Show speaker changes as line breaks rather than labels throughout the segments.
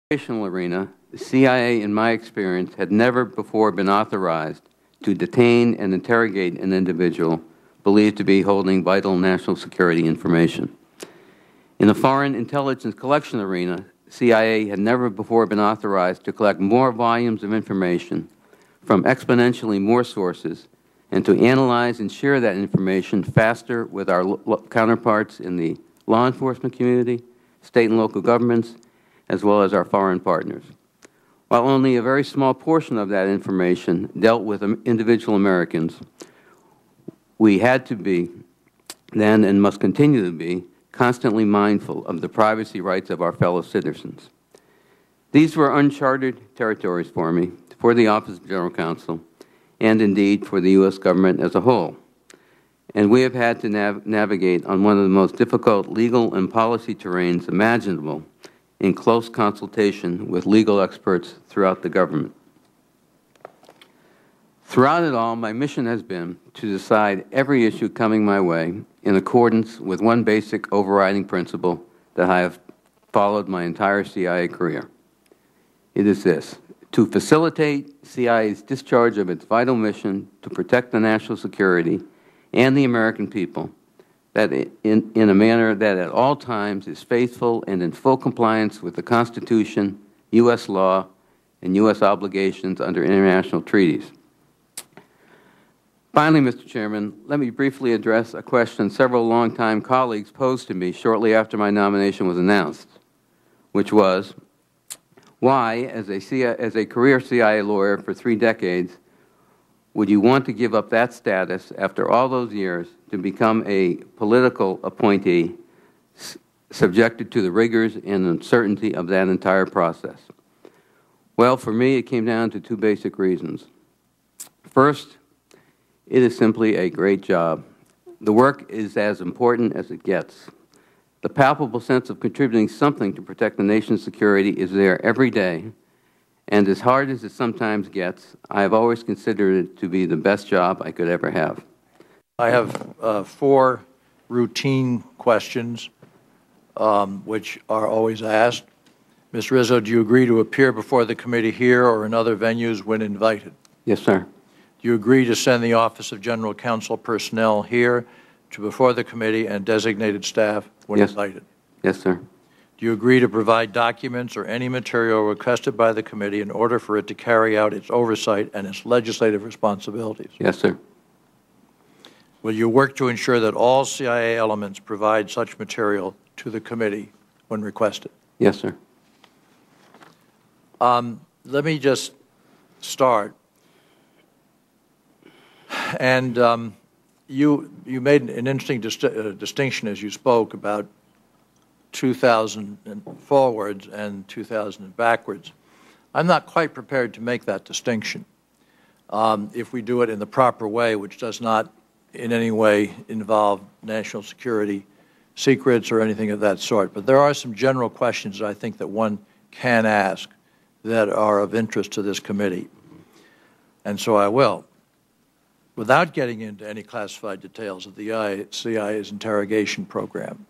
operational arena, the CIA, in my experience, had never before been authorized to detain and interrogate an individual believed to be holding vital national security information. In the foreign intelligence collection arena, CIA had never before been authorized to collect more volumes of information from exponentially more sources and to analyze and share that information faster with our counterparts in the law enforcement community, state and local governments, as well as our foreign partners. While only a very small portion of that information dealt with individual Americans, we had to be, then and must continue to be, constantly mindful of the privacy rights of our fellow citizens. These were uncharted territories for me, for the Office of General Counsel, and indeed for the U.S. government as a whole. And we have had to navigate on one of the most difficult legal and policy terrains imaginable in close consultation with legal experts throughout the government. Throughout it all, my mission has been to decide every issue coming my way in accordance with one basic overriding principle that I have followed my entire CIA career. It is this: to facilitate CIA's discharge of its vital mission to protect the national security and the American people, that in a manner that at all times is faithful and in full compliance with the Constitution, U.S. law, and U.S. obligations under international treaties. Finally, Mr. Chairman, let me briefly address a question several longtime colleagues posed to me shortly after my nomination was announced, which was, why, as a career CIA lawyer for 3 decades, would you want to give up that status after all those years to become a political appointee subjected to the rigors and uncertainty of that entire process? Well, for me, it came down to 2 basic reasons. First, it is simply a great job. The work is as important as it gets. The palpable sense of contributing something to protect the nation's security is there every day, and as hard as it sometimes gets, I have always considered it to be the best job I could ever have.
I have 4 routine questions which are always asked. Ms. Rizzo, do you agree to appear before the committee here or in other venues when invited?
Yes, sir.
Do you agree to send the Office of General Counsel personnel here to before the committee and designated staff when invited?
Yes, sir.
Do you agree to provide documents or any material requested by the committee in order for it to carry out its oversight and its legislative responsibilities?
Yes, sir.
Will you work to ensure that all CIA elements provide such material to the committee when requested?
Yes, sir.
Let me just start. And you made an interesting distinction as you spoke about 2000 and forwards and 2000 and backwards. I'm not quite prepared to make that distinction if we do it in the proper way, which does not in any way involve national security secrets or anything of that sort. But there are some general questions I think that one can ask that are of interest to this committee. And so I will. Without getting into any classified details of the CIA's interrogation program,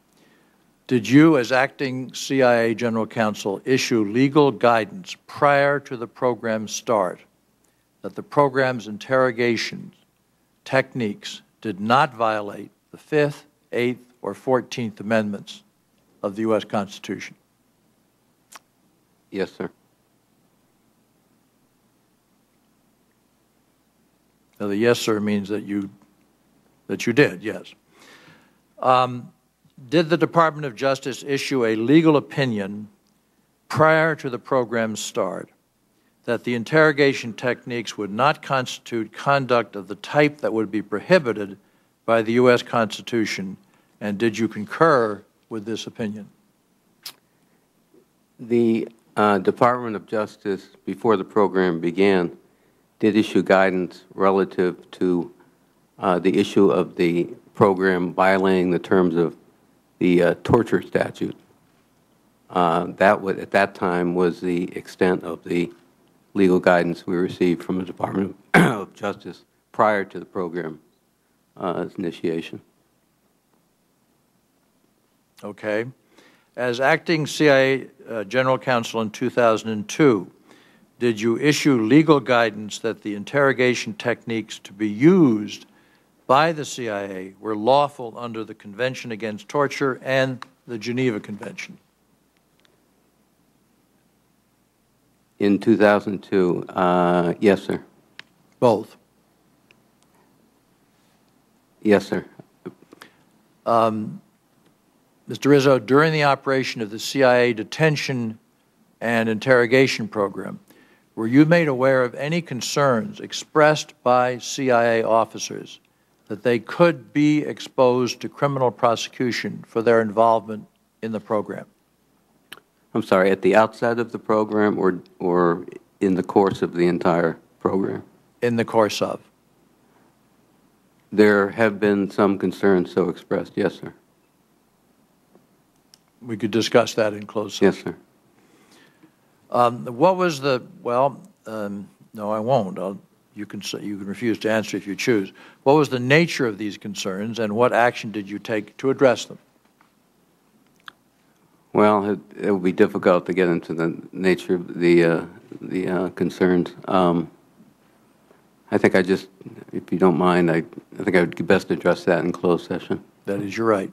did you, as acting CIA General Counsel, issue legal guidance prior to the program's start that the program's interrogation techniques did not violate the 5th, 8th, or 14th Amendments of the U.S. Constitution?
Yes, sir.
Now, the yes, sir, means that you did, yes. Did the Department of Justice issue a legal opinion prior to the program's start that the interrogation techniques would not constitute conduct of the type that would be prohibited by the U.S. Constitution, and did you concur with this opinion?
The Department of Justice, before the program began, did issue guidance relative to the issue of the program violating the terms of the torture statute. That would, at that time, was the extent of the legal guidance we received from the Department of Justice prior to the program's initiation.
Okay. As acting CIA General Counsel in 2002, did you issue legal guidance that the interrogation techniques to be used by the CIA were lawful under the Convention Against Torture and the Geneva Convention?
In 2002, yes, sir.
Both.
Yes, sir.
Mr. Rizzo, during the operation of the CIA detention and interrogation program, were you made aware of any concerns expressed by CIA officers that they could be exposed to criminal prosecution for their involvement in the program?
I'm sorry, at the outset of the program or in the course of the entire program?
In the course of.
There have been some concerns so expressed, yes, sir.
We could discuss that in closed session.
Yes, sir.
What was the, well, no, I won't. You can refuse to answer if you choose. What was the nature of these concerns, and what action did you take to address them?
Well, it would be difficult to get into the nature of the concerns. I think I just, if you don't mind, I think I would best address that in closed session.
That is your right.